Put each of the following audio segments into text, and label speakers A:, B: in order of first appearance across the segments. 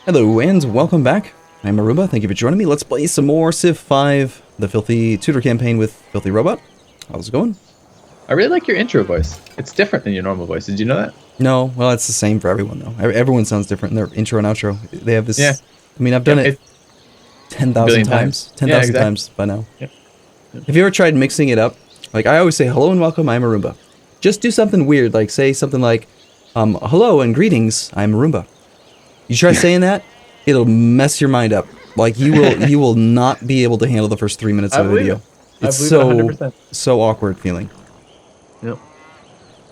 A: Hello and welcome back. I'm Arumba, thank you for joining me. Let's play some more Civ 5, the Filthy Tutor campaign with Filthy Robot. How's it going?
B: I really like your intro voice. It's different than your normal voice. Did you know that?
A: No, well, it's the same for everyone though. Everyone sounds different in their intro and outro. They have this,
B: Yeah.
A: I mean, I've done it 10,000 times. 10,000 times by now.
B: Yep.
A: Have you ever tried mixing it up? Like, I always say, hello and welcome, I'm Arumba. Just do something weird, like say something like, hello and greetings, I'm Arumba. You try saying that, it'll mess your mind up. Like you will not be able to handle the first 3 minutes of a video. It's so awkward feeling.
B: Yep.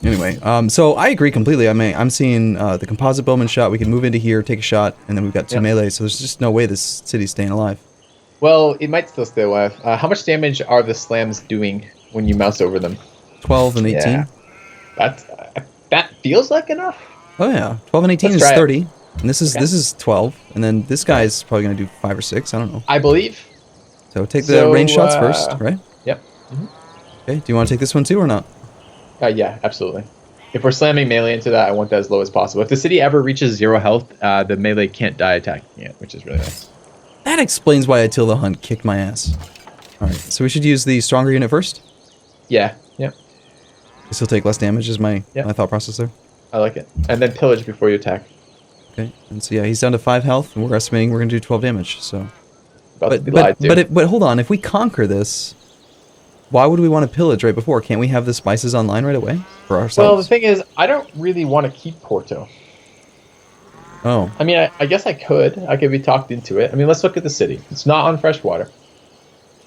A: Anyway, so I agree completely. I mean, I'm seeing the composite bowman shot. We can move into here, take a shot, and then we've got two melee. So there's just no way this city's staying alive.
B: Well, it might still stay alive. How much damage are the slams doing when you mouse over them?
A: 12 and 18.
B: Yeah. That feels like enough.
A: Oh yeah, 12 and 18
B: Let's
A: is
B: try
A: 30. It. And this is 12, and then this guy's probably gonna do 5 or 6. I don't know.
B: I believe.
A: So take the range shots first, right?
B: Yep. Mm-hmm.
A: Okay. Do you want to take this one too or not?
B: Yeah, absolutely. If we're slamming melee into that, I want that as low as possible. If the city ever reaches 0 health, the melee can't die attacking it, which is really nice.
A: That explains why Attila Hunt kicked my ass. All right, so we should use the stronger unit first.
B: Yeah. Yep.
A: This will take less damage. Is my thought process there.
B: I like it. And then pillage before you attack.
A: Okay, and so yeah, he's down to 5 health, and we're estimating we're gonna do 12 damage. So, but hold on, if we conquer this, why would we want to pillage right before? Can't we have the spices online right away for ourselves?
B: Well, the thing is, I don't really want to keep Porto.
A: Oh.
B: I mean, I guess I could be talked into it. I mean, let's look at the city. It's not on fresh water,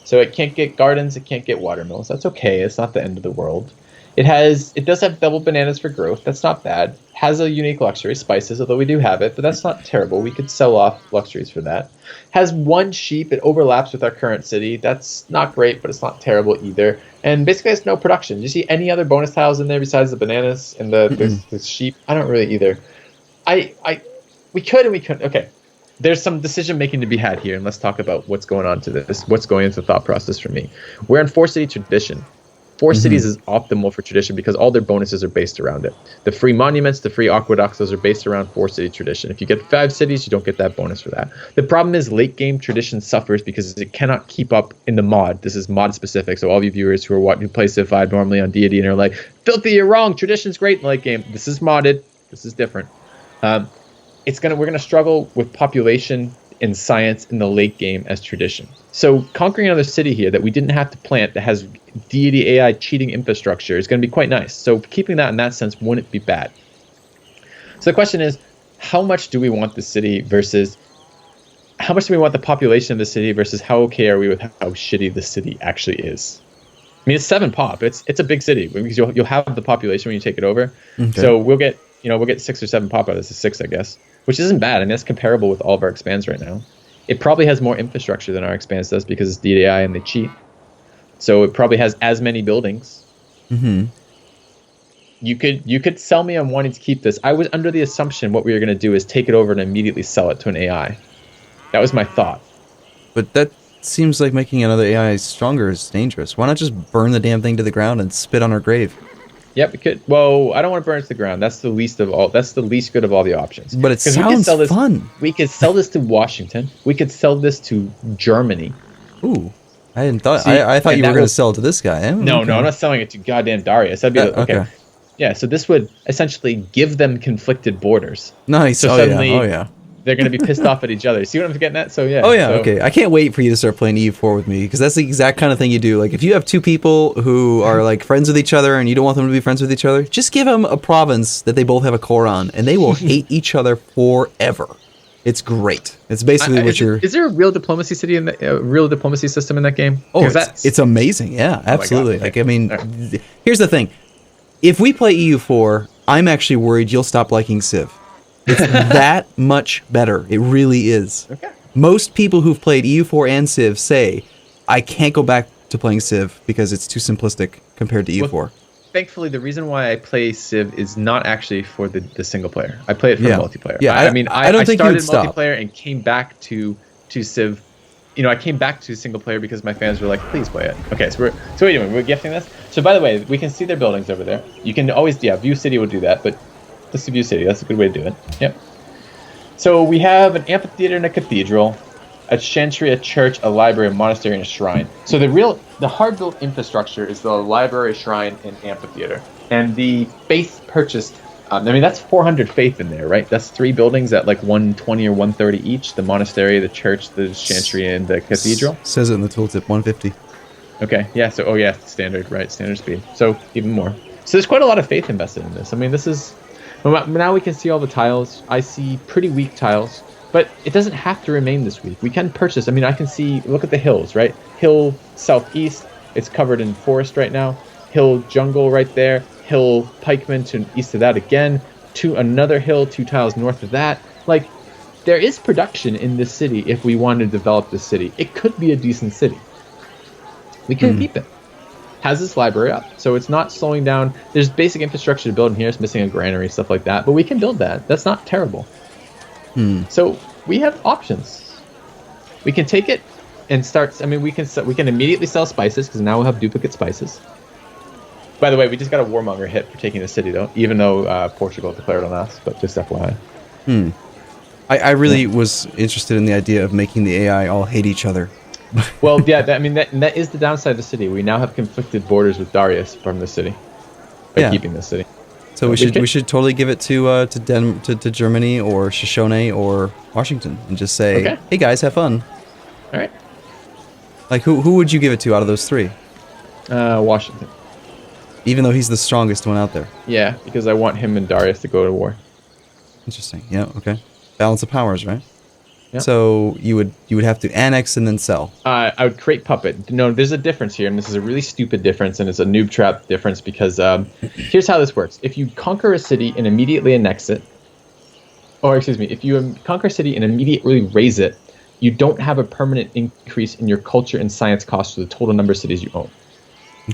B: so it can't get gardens. It can't get water mills. That's okay. It's not the end of the world. It does have double bananas for growth. That's not bad. Has a unique luxury, spices, although we do have it, but that's not terrible. We could sell off luxuries for that. Has 1 sheep. It overlaps with our current city. That's not great, but it's not terrible either. And basically has no production. Do you see any other bonus tiles in there besides the bananas and the sheep? I don't really either. We could and we couldn't. Okay. There's some decision making to be had here, and let's talk about what's going on to this. What's going into the thought process for me. We're in 4-city tradition. 4 cities is optimal for tradition because all their bonuses are based around it. The free monuments, the free aqueducts, those are based around 4-city tradition. If you get 5 cities, you don't get that bonus for that. The problem is late game tradition suffers because it cannot keep up in the mod. This is mod specific, so all you viewers who play Civ 5 normally on Deity and are like, filthy, you're wrong, tradition's great in late game. This is modded. This is different. We're gonna struggle with population and science in the late game as tradition. So conquering another city here that we didn't have to plant that has Deity AI cheating infrastructure is going to be quite nice. So keeping that in that sense wouldn't be bad. So the question is, how much do we want the city versus how much do we want the population of the city versus how okay are we with how shitty the city actually is? I mean, it's 7 pop. It's a big city because you'll have the population when you take it over. Okay. So we'll get 6 or 7 pop out of this. 6, I guess, which isn't bad. I mean, that's comparable with all of our expands right now. It probably has more infrastructure than our expanse does because it's DDI and they cheat. So it probably has as many buildings. Mm-hmm. You could sell me on wanting to keep this. I was under the assumption what we were going to do is take it over and immediately sell it to an AI. That was my thought.
A: But that seems like making another AI stronger is dangerous. Why not just burn the damn thing to the ground and spit on our grave?
B: Yep, we could. Well, I don't want to burn it to the ground. That's the least good of all the options.
A: But it sounds fun.
B: We could sell this to Washington. We could sell this to Germany.
A: Ooh, I hadn't thought. I thought you were going to sell it to this guy.
B: No, I'm not selling it to goddamn Darius. That'd be okay. Yeah, so this would essentially give them conflicted borders.
A: Nice.
B: So suddenly, they're going to be pissed off at each other. See what I'm getting at? So yeah.
A: Oh yeah. Okay. I can't wait for you to start playing EU4 with me because that's the exact kind of thing you do. Like if you have 2 people who are like friends with each other and you don't want them to be friends with each other, just give them a province that they both have a core on, and they will hate each other forever. It's great. It's basically what you're.
B: Is there a real diplomacy city in the real diplomacy system in that game?
A: Oh, it's amazing. Yeah, absolutely. Oh like I mean, here's the thing: if we play EU4, I'm actually worried you'll stop liking Civ. It's that much better. It really is. Okay. Most people who've played EU4 and Civ say, I can't go back to playing Civ because it's too simplistic compared to EU4. Well,
B: thankfully, the reason why I play Civ is not actually for the single player. I play it for multiplayer.
A: Yeah,
B: I mean,
A: I don't think
B: started
A: stop.
B: Multiplayer and came back to Civ. I came back to single player because my fans were like, please play it. Okay, so what are we doing? We're gifting this? So by the way, we can see their buildings over there. You can always, view city will do that, but let's view city. That's a good way to do it. Yep. So we have an amphitheater and a cathedral, a chantry, a church, a library, a monastery, and a shrine. So the hard-built infrastructure is the library, shrine, and amphitheater. And the faith purchased, I mean, that's 400 faith in there, right? That's 3 buildings at like 120 or 130 each: the monastery, the church, the chantry, and the cathedral.
A: Says it in the tooltip, 150.
B: Okay, yeah. So, standard, right? Standard speed. So even more. So there's quite a lot of faith invested in this. I mean, this is now we can see all the tiles. I see pretty weak tiles. But it doesn't have to remain this week. We can purchase. I mean, I can see, look at the hills, right? Hill southeast, it's covered in forest right now. Hill jungle right there. Hill pikeman to east of that again. To another hill, 2 tiles north of that. Like, there is production in this city if we want to develop this city. It could be a decent city. We can keep it. Has this library up, so it's not slowing down. There's basic infrastructure to build in here. It's missing a granary, stuff like that. But we can build that. That's not terrible. So we have options. We can take it and start. I mean, we can immediately sell spices because now we'll have duplicate spices. By the way, we just got a warmonger hit for taking the city, though, even though Portugal declared on us. But just FYI.
A: I really was interested in the idea of making the AI all hate each other.
B: Well, yeah. That is the downside of the city. We now have conflicted borders with Darius from the city by keeping the city.
A: So we should totally give it to Germany or Shoshone or Washington and just say, hey guys, have fun.
B: All right.
A: Like who would you give it to out of those 3?
B: Washington.
A: Even though he's the strongest one out there.
B: Yeah, because I want him and Darius to go to war.
A: Interesting. Yeah. Okay. Balance of powers, right?
B: Yeah.
A: So you would have to annex and then sell.
B: I would create puppet. No, there's a difference here, and this is a really stupid difference, and it's a noob trap difference because here's how this works. If you conquer a city and immediately annex it, or excuse me, if you conquer a city and immediately raise it, you don't have a permanent increase in your culture and science costs for the total number of cities you own.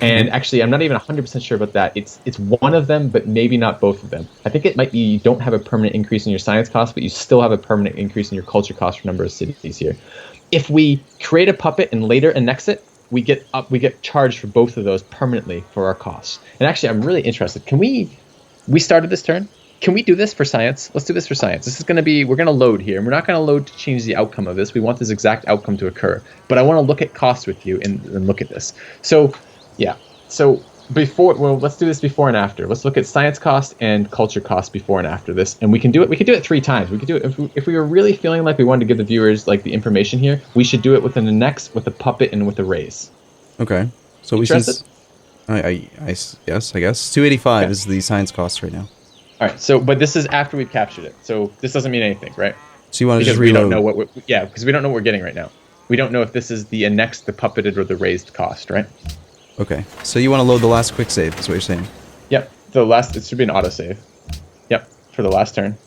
B: And actually, I'm not even 100% sure about that. It's one of them, but maybe not both of them. I think it might be you don't have a permanent increase in your science cost, but you still have a permanent increase in your culture cost for number of cities here. If we create a puppet and later annex it, we get charged for both of those permanently for our costs. And actually, I'm really interested. Can we started this turn? Can we do this for science? Let's do this for science. This is going to be, we're going to load here, and we're not going to load to change the outcome of this. We want this exact outcome to occur. But I want to look at costs with you and look at this. So, yeah. So let's do this before and after. Let's look at science cost and culture cost before and after this, and we can do it. We could do it 3 times. We could do it if we were really feeling like we wanted to give the viewers like the information here. We should do it with an annex, with a puppet, and with a raise.
A: Okay. So we should. Yes, I guess 285 is the science cost right now.
B: All right. So, but this is after we've captured it. So this doesn't mean anything, right?
A: So you want to
B: because
A: just reload?
B: We don't know because we don't know what we're getting right now. We don't know if this is the annexed, the puppeted, or the raised cost, right?
A: Okay, so you want to load the last quick save, is what you're saying?
B: Yep, it should be an autosave. Yep, for the last turn.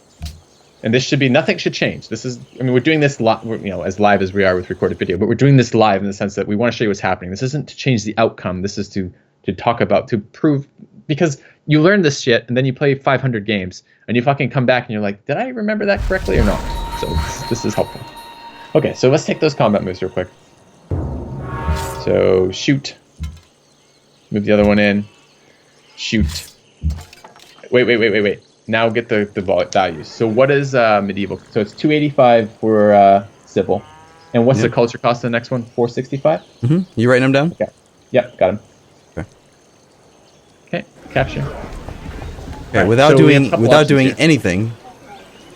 B: And this should be, nothing should change. This is, I mean, we're doing this, as live as we are with recorded video, but we're doing this live in the sense that we want to show you what's happening. This isn't to change the outcome. This is to talk about, to prove, because you learn this shit and then you play 500 games and you fucking come back and you're like, did I remember that correctly or not? So this is helpful. Okay, so let's take those combat moves real quick. So shoot. Move the other one in. Shoot. Wait. Now get the values. So what is medieval? So it's 285 for civil. And what's the culture cost of the next one? 465?
A: Mm-hmm. You writing them down?
B: Okay. Yep, got them.
A: Okay,
B: capture.
A: Okay, right, without doing anything,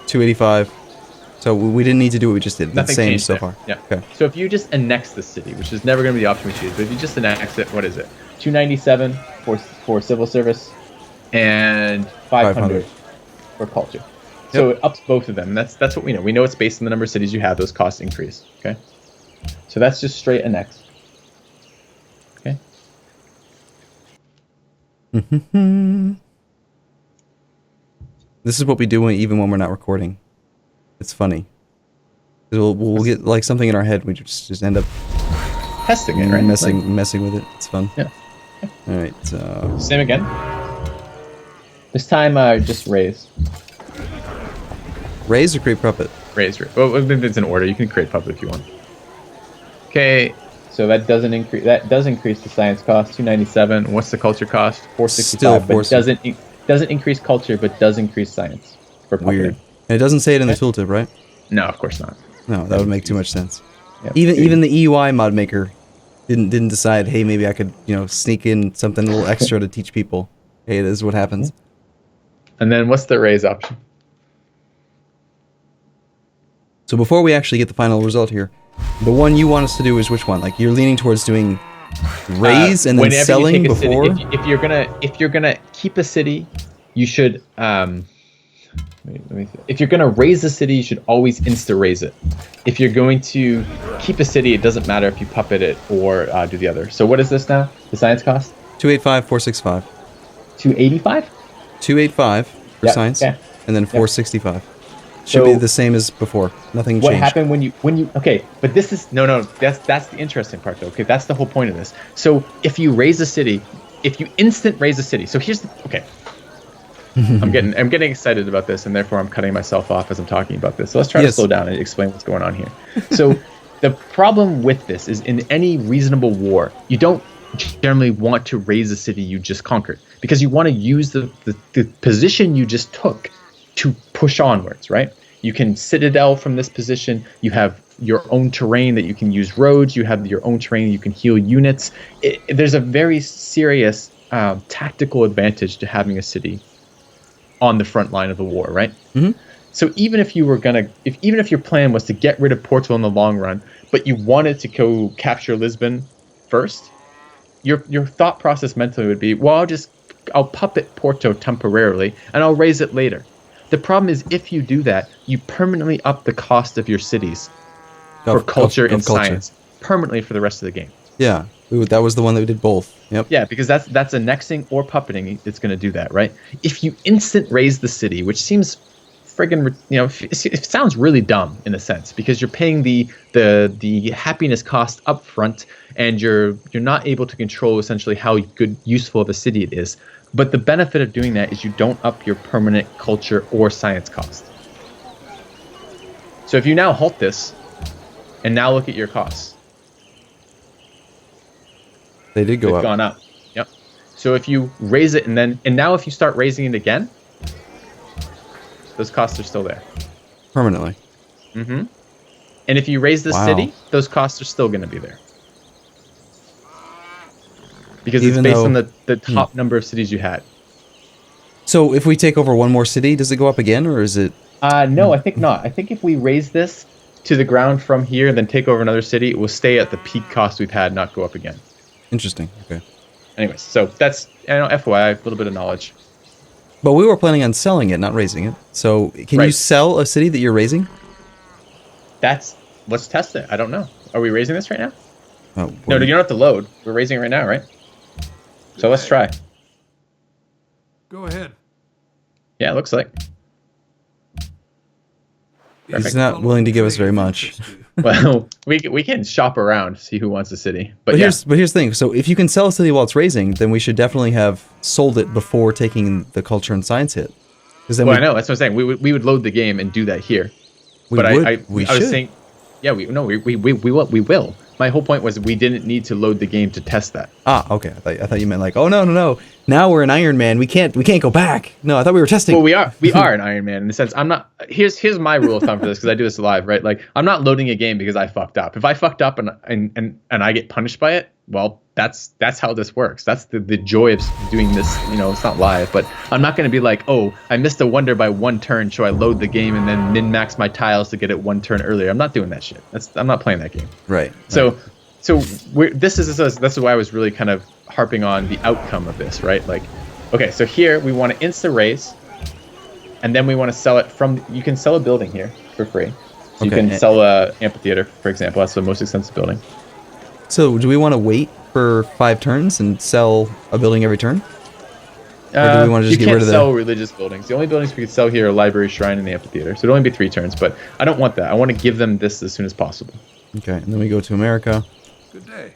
A: 285. So we didn't need to do what we just did. Nothing same so far.
B: Yeah. Okay. So if you just annex the city, which is never going to be the option we choose, but if you just annex it, what is it? 297 for civil service and 500 for culture. Yep. So it ups both of them. And that's what we know. We know it's based on the number of cities you have. Those costs increase. Okay. So that's just straight annex. Okay.
A: This is what we do even when we're not recording. It's funny. We'll get like something in our head. We just end up
B: testing it, right?
A: Messing with it. It's fun.
B: Yeah.
A: All right.
B: Same again. This time, just raise.
A: Raise or create puppet?
B: Raise. Well, if it's in order, you can create puppet if you want. Okay. So that doesn't increase. That does increase the science cost. 297. What's the culture cost? 465. Still but doesn't increase culture, but does increase science for puppet.
A: Weird. And it doesn't say it in the tooltip, right?
B: No, of course not.
A: No, that would make too much sense.
B: Yep.
A: Even the EUI mod maker didn't decide, hey, maybe I could, sneak in something a little extra to teach people. Hey, this is what happens.
B: And then what's the raise option?
A: So before we actually get the final result here, the one you want us to do is which one? Like you're leaning towards doing raise and then selling before?
B: City, if you're gonna keep a city, you should if you're gonna raise a city, you should always insta raise it. If you're going to keep a city, it doesn't matter if you puppet it or do the other. So what is this now? The science cost?
A: 285, 465.
B: 285?
A: 285 for science, and then 465. Should be the same as before. Nothing changed.
B: What happened when you okay, but this is no, that's the interesting part though. Okay, that's the whole point of this. So if you raise a city, if you instant raise a city, so here's the okay. I'm getting excited about this, and therefore I'm cutting myself off as I'm talking about this. So let's try to slow down and explain what's going on here. So the problem with this is in any reasonable war, you don't generally want to raise a city you just conquered, because you want to use the position you just took to push onwards, right? You can citadel from this position. You have your own terrain that you can use roads. You have your own terrain. You can heal units. There's a very serious tactical advantage to having a city on the front line of the war, right?
A: Mm-hmm.
B: So even if you were even if your plan was to get rid of Porto in the long run, but you wanted to go capture Lisbon first, your thought process mentally would be, well, I'll puppet Porto temporarily and I'll raise it later. The problem is if you do that, you permanently up the cost of your cities for culture and science permanently for the rest of the game.
A: Yeah, that was the one that we did both. Yep.
B: Yeah, because that's annexing or puppeting. It's going to do that, right? If you instant raise the city, which seems friggin', it sounds really dumb in a sense, because you're paying the happiness cost up front, and you're not able to control essentially how useful of a city it is. But the benefit of doing that is you don't up your permanent culture or science cost. So if you now halt this, and now look at your costs.
A: They did go up.
B: They've gone up. Yep. So if you raise it and now if you start raising it again, those costs are still there.
A: Permanently.
B: Mm-hmm. And if you raise the city, those costs are still going to be there. Because it's based on the top number of cities you had.
A: So if we take over one more city, does it go up again, or is it?
B: No, I think not. I think if we raise this to the ground from here and then take over another city, it will stay at the peak cost we've had, not go up again.
A: Interesting. Okay.
B: Anyways, so that's, FYI, a little bit of knowledge.
A: But we were planning on selling it, not raising it. So can you sell a city that you're raising?
B: Let's test it. I don't know. Are we raising this right now?
A: Oh,
B: no, you don't have to load. We're raising it right now, right? So let's try.
C: Go ahead.
B: Yeah, it looks like.
A: He's not willing to give us very much.
B: Well, we can shop around, see who wants a city. But
A: here's the thing. So if you can sell a city while it's raising, then we should definitely have sold it before taking the culture and science hit.
B: Then I know, that's what I'm saying. We would load the game and do that here. I was saying, yeah, we will. My whole point was we didn't need to load the game to test that.
A: Ah, okay. I thought you meant like, oh no. Now we're in Iron Man. We can't go back. No, I thought we were testing.
B: Well, we are in Iron Man in the sense. I'm not. Here's my rule of thumb for this, because I do this live, right? Like, I'm not loading a game because I fucked up. If I fucked up and I get punished by it, well, that's how this works. That's the joy of doing this. It's not live, but I'm not going to be like, oh, I missed a wonder by one turn, so I load the game and then min-max my tiles to get it one turn earlier. I'm not doing that shit. I'm not playing that game.
A: Right.
B: So this is why I was really kind of harping on the outcome of this, right? Like, okay, so here we want to insta raise, and then we want to sell it from. You can sell a building here for free. So you can sell a amphitheater, for example. That's the most expensive building.
A: So do we want to wait for 5 turns and sell a building every turn? Or do we want to just get rid of
B: You can't sell religious buildings. The only buildings we could sell here are library, shrine, and the amphitheater. So it'd only be 3 turns, but I don't want that. I want to give them this as soon as possible.
A: Okay, and then we go to America.
C: Good day.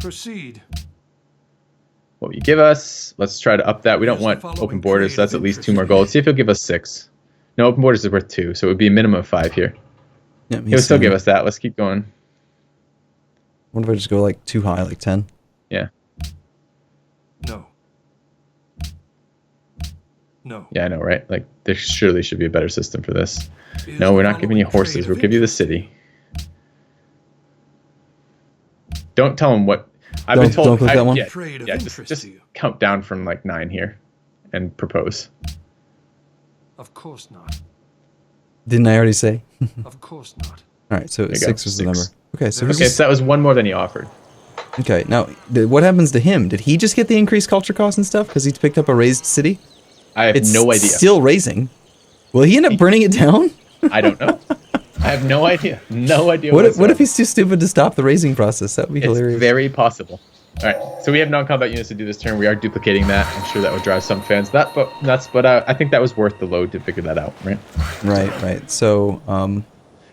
C: Proceed.
B: What will you give us? Let's try to up that. We don't want open borders, so that's at least 2 more gold. See if he'll give us 6. No, open borders is worth 2, so it would be a minimum of 5 here. Yeah, he'll still give us that. Let's keep going.
A: What if I just go like too high, like 10?
B: Yeah.
C: No. No.
B: Yeah, I know, right? Like, there surely should be a better system for this.
C: Is
B: No,
C: the
B: we're not giving you
C: following
B: horses.
C: trade
B: We'll
C: of
B: give you the
C: interest to you?
B: city. Don't tell them what. I've been told.
A: Don't click that one?
B: Yeah,
C: Trade of
B: yeah,
C: interest
B: just
C: to you.
B: count down from like 9 here, and propose.
C: Of course not.
A: Didn't I already say?
C: Of course not.
A: All right, so
B: you
A: 6
B: go,
A: was the
B: 6.
A: number. Okay, so
B: Okay, so that was one more than you offered.
A: okay. Now, what happens to him? Did he just get the increased culture cost and stuff because he's picked up a raised city?
B: I have
A: It's
B: no idea.
A: still raising. Will he end up burning it down?
B: I don't know. I have no idea. No idea.
A: What
B: whatsoever.
A: if he's too stupid to stop the raising process? That would be hilarious.
B: It's very possible. All right, so we have non-combat units to do this turn. We are duplicating that. I'm sure that would drive some fans. But I think that was worth the load to figure that out, right?
A: Right. So,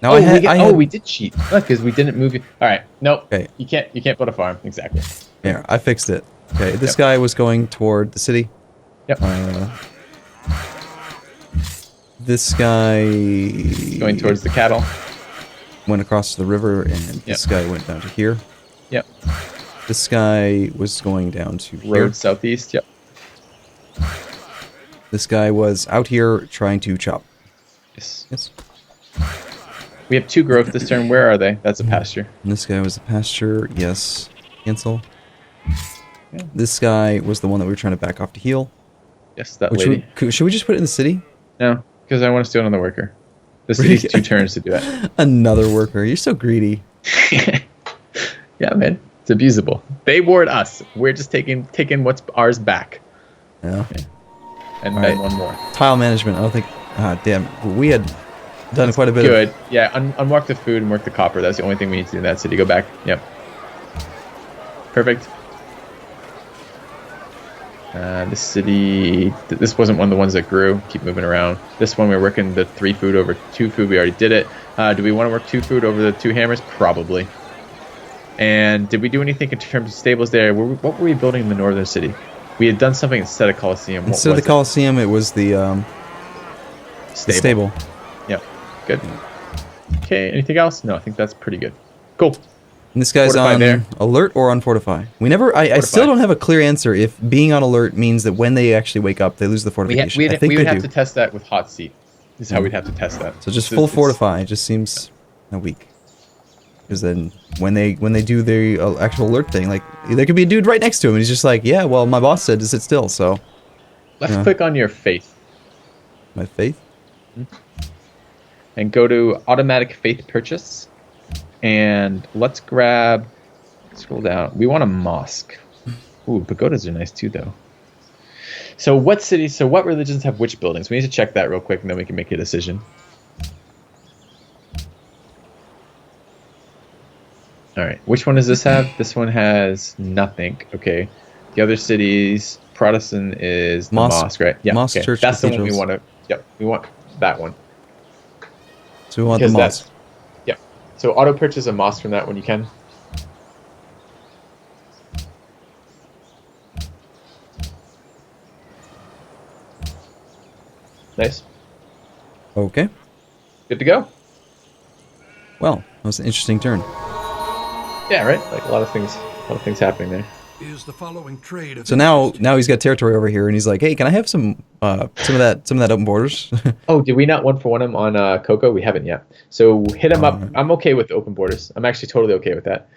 A: now
B: we did cheat because we didn't move you. All right, nope.
A: Okay.
B: You can't build a farm. Exactly.
A: Here, I fixed it. Okay, this
B: Yep.
A: guy was going toward the city.
B: Yep.
A: This guy
B: Going towards the cattle.
A: went across the river, and this
B: Yep.
A: guy went down to here.
B: Yep.
A: This guy was going down to here.
B: Road southeast. Yep.
A: This guy was out here trying to chop.
B: Yes.
A: Yes.
B: We have 2 growth this turn. Where are they? That's a pasture.
A: And this guy was the pasture. Yes. Cancel. This guy was the one that we were trying to back off to heal.
B: Yes, that
A: Which
B: lady.
A: should we just put it in the city?
B: No, because I want to steal another worker. This needs 2 turns to do it.
A: Another worker. You're so greedy.
B: Yeah, man. It's abusable. They ward us. We're just taking what's ours back.
A: Yeah.
B: And
A: All
B: then
A: right.
B: one more.
A: Tile management. I don't think. Ah, damn. We had done quite a bit.
B: Good. Yeah, unmark the food and work the copper. That's the only thing we need to do in that city. Go back. Yep. Perfect. This city, this wasn't one of the ones that grew. Keep moving around. This one, we're working the 3 food over 2 food. We already did it. Do we want to work 2 food over the 2 hammers? Probably. And did we do anything in terms of stables there? What were we building in the northern city? We had done something instead of Colosseum.
A: Instead of the Colosseum, it was the stable.
B: Yep. Good. Okay, anything else? No, I think that's pretty good. Cool.
A: And this guy's
B: Fortify
A: on
B: there.
A: alert or on fortify. I still
B: Fortify.
A: don't have a clear answer if being on alert means that when they actually wake up, they lose the fortification. I think
B: we
A: they
B: would have
A: do.
B: to test that with hot seat. This is how we'd have to test that.
A: So just
B: It's-
A: full
B: it's-
A: fortify just seems weak. Because then when they do the actual alert thing, like there could be a dude right next to him, and he's just like, yeah, well, my boss said to sit still, so
B: Left
A: Yeah.
B: click on your faith
A: my faith.
B: and go to automatic faith purchase. And let's grab, scroll down. We want a mosque. Ooh, pagodas are nice too, though. So what religions have which buildings? We need to check that real quick, and then we can make a decision. All right, which one does this have? This one has nothing. Okay, the other cities, Protestant is the mosque, right? Yeah,
A: mosque,
B: okay.
A: church,
B: That's the one we
A: cathedrals.
B: want to. Yep, we want that one.
A: So we want
B: Because
A: the mosque.
B: Yep. So auto purchase a mosque from that when you can. Nice.
A: Okay.
B: Good to go.
A: Well, that was an interesting turn.
B: Yeah, right. Like a lot of things happening there.
C: Is the following trade of
A: So now
C: interest?
A: he's got territory over here, and he's like, hey, can I have some of that open borders?
B: Oh, did we not 1-for-1 him on Coco? We haven't yet. So hit him up.
A: Alright.
B: I'm okay with open borders. I'm actually totally okay with that.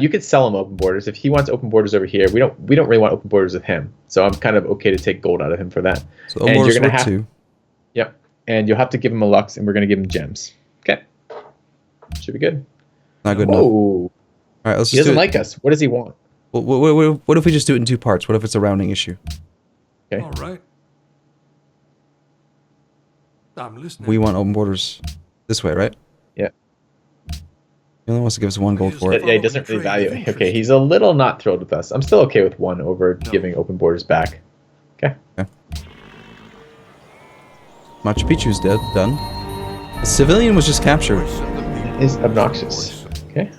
B: You could sell him open borders if he wants open borders over here. We don't really want open borders with him. So I'm kind of okay to take gold out of him for that.
A: So open borders work too.
B: Yep. And you'll have to give him a lux, and we're gonna give him gems. Okay. Should be good.
A: Not good enough. All
B: Whoa.
A: right, let's
B: He
A: just do
B: doesn't
A: it.
B: like us. What does he want?
A: What if we just do it in 2 parts? What if it's a rounding issue?
B: Okay.
C: All right. I'm listening.
A: We want open borders this way, right?
B: Yeah.
A: He only wants to give us 1 gold for it.
B: Yeah, he doesn't really value it. Okay, he's a little not thrilled with us. I'm still okay with 1 over giving open borders back. Okay.
A: Machu Picchu's dead. Done. The civilian was just captured.
B: Is obnoxious. Okay.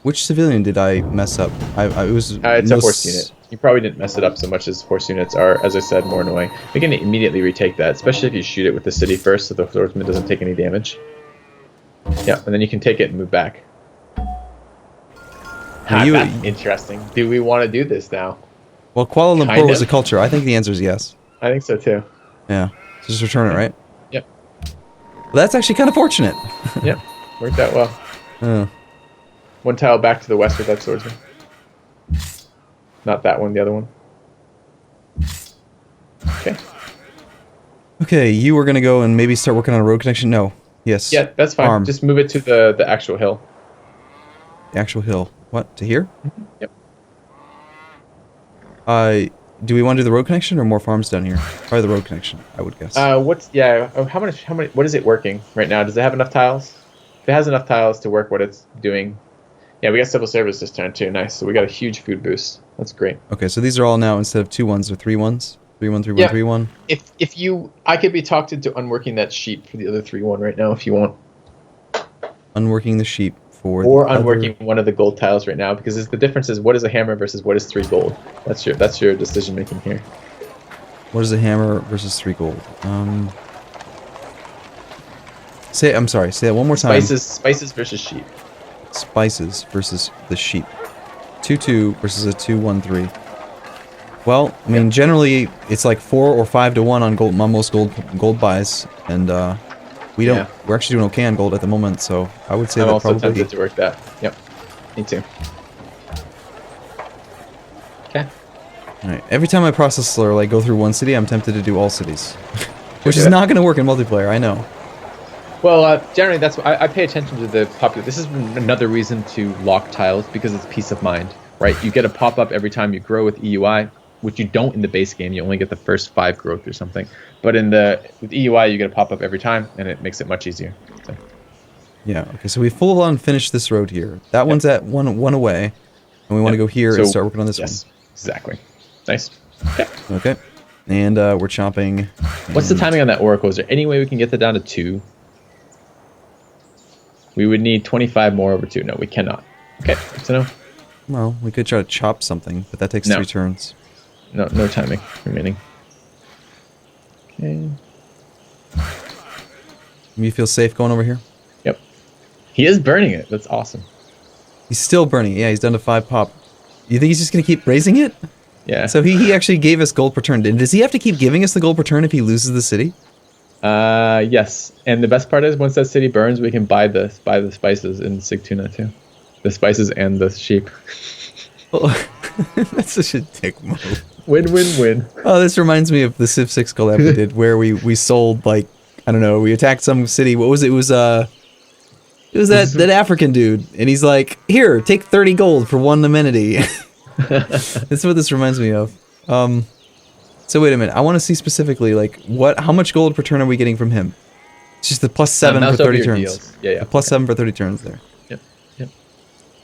A: Which civilian did I mess up? It was.
B: It's a horse unit. You probably didn't mess it up so much as horse units are, as I said, more annoying. We can immediately retake that, especially if you shoot it with the city first so the swordsman doesn't take any damage. Yeah, and then you can take it and move back. That's interesting. Do we want to do this now?
A: Well, Kuala Lumpur
B: Kind
A: was a
B: of.
A: culture. I think the answer is yes.
B: I think so too.
A: Yeah. Just return it, right?
B: Yep.
A: Well, that's actually kind of fortunate.
B: Yep. Worked out well. One tile back to the west with that swordsman. Not that one, the other one. Okay.
A: Okay, you were gonna go and maybe start working on a road connection? No. Yes.
B: Yeah, that's fine.
A: Farm.
B: Just move it to the actual hill.
A: The actual hill. What? To here?
B: Yep.
A: Do we want to do the road connection or more farms down here? Probably the road connection, I would guess.
B: How many, what is it working right now? Does it have enough tiles? If it has enough tiles to work what it's doing. Yeah, we got civil service this turn too. Nice. So we got a huge food boost. That's great.
A: Okay, so these are all now, instead of 2 1s, or 3 1s? 3 1, 3 1,
B: Yeah.
A: 3 1.
B: I could be talked into unworking that sheep for the other 3-1 right now if you want.
A: Unworking the sheep for
B: Or
A: the
B: unworking one of the gold tiles right now, because the difference is what is a hammer versus what is 3 gold. That's your decision making here.
A: What is a hammer versus 3 gold? I'm sorry, say that one more time.
B: Spices versus sheep.
A: Spices versus the sheep. 2-2 versus a 2-1-3. Well, I mean, generally it's like 4 or 5 to 1 on gold, most gold buys, and we're actually doing okay on gold at the moment. So I would say
B: I'm
A: that
B: also
A: probably.
B: tempted to work that. Yep, me too. Okay.
A: All right. Every time I process or like go through one city, I'm tempted to do all cities, which is not going to work in multiplayer. I know.
B: Well, generally that's I pay attention to the popular. This is another reason to lock tiles, because it's peace of mind, right? You get a pop up every time you grow with EUI, which you don't in the base game. You only get the first 5 growth or something. But with EUI, you get a pop up every time, and it makes it much easier. So.
A: Yeah. Okay. So we full on finished this road here. That one's at one away, and we want to go here and start working on this one.
B: Exactly. Nice. Okay.
A: Okay. And we're chopping.
B: What's the timing on that oracle? Is there any way we can get that down to 2? We would need 25 more over 2. No, we cannot. Okay, good to know.
A: Well, we could try to chop something, but that takes 3 turns.
B: No timing remaining. Okay.
A: You feel safe going over here?
B: Yep. He is burning it. That's awesome.
A: He's still burning it. Yeah, he's done to 5 pop. You think he's just going to keep raising it?
B: Yeah.
A: So he actually gave us gold per turn. Does he have to keep giving us the gold per turn if he loses the city?
B: Yes. And the best part is once that city burns, we can buy the spices in Sigtuna too. The spices and the sheep.
A: Oh, that's such a dick move.
B: Win-win-win.
A: Oh, this reminds me of the Civ 6 collab we did, where we sold, like, I don't know, we attacked some city. What was it? It was that African dude, and he's like, here, take 30 gold for 1 amenity. That's what this reminds me of. So wait a minute, I want to see specifically, like, how much gold per turn are we getting from him? It's just the +7 for 30 turns.
B: Deals. Yeah.
A: The +7 for 30 turns there.
B: Yep.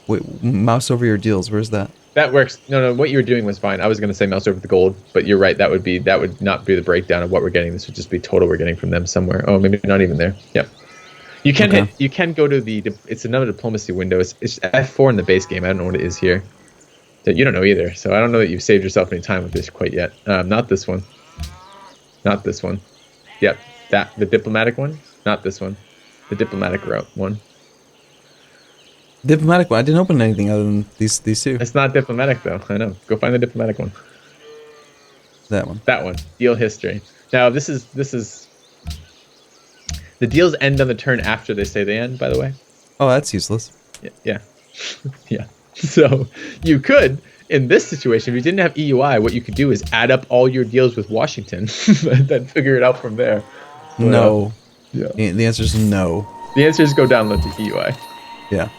A: Wait, mouse over your deals. Where's that?
B: That works. No, what you were doing was fine. I was going to say mouse over the gold, but you're right. That would not be the breakdown of what we're getting. This would just be total we're getting from them somewhere. Oh, maybe not even there. Yep. You can you can go to it's another diplomacy window. It's F4 in the base game. I don't know what it is here. You don't know either, so I don't know that you've saved yourself any time with this quite yet. Not this one. Not this one. Yep, the diplomatic one. Not this one. The diplomatic route one.
A: Diplomatic one. I didn't open anything other than these 2.
B: It's not diplomatic though. I know. Go find the diplomatic one.
A: That one.
B: That one. Deal history. Now this is. The deals end on the turn after they say they end. By the way.
A: Oh, that's useless.
B: Yeah. Yeah. So you could, in this situation, if you didn't have EUI, what you could do is add up all your deals with Washington, then figure it out from there.
A: No.
B: Yeah.
A: The answer is no.
B: The answer is go download the EUI.
A: Yeah.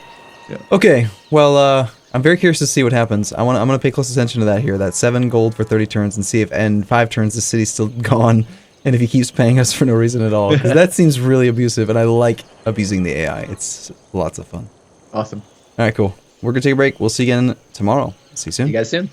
A: Okay. Well, I'm very curious to see what happens. I'm gonna pay close attention to that here. That 7 gold for 30 turns, and see if in 5 turns the city's still gone, and if he keeps paying us for no reason at all. Because that seems really abusive, and I like abusing the AI. It's lots of fun.
B: Awesome.
A: All right, cool. We're going to take a break. We'll see you again tomorrow. See you soon.
B: See you guys soon.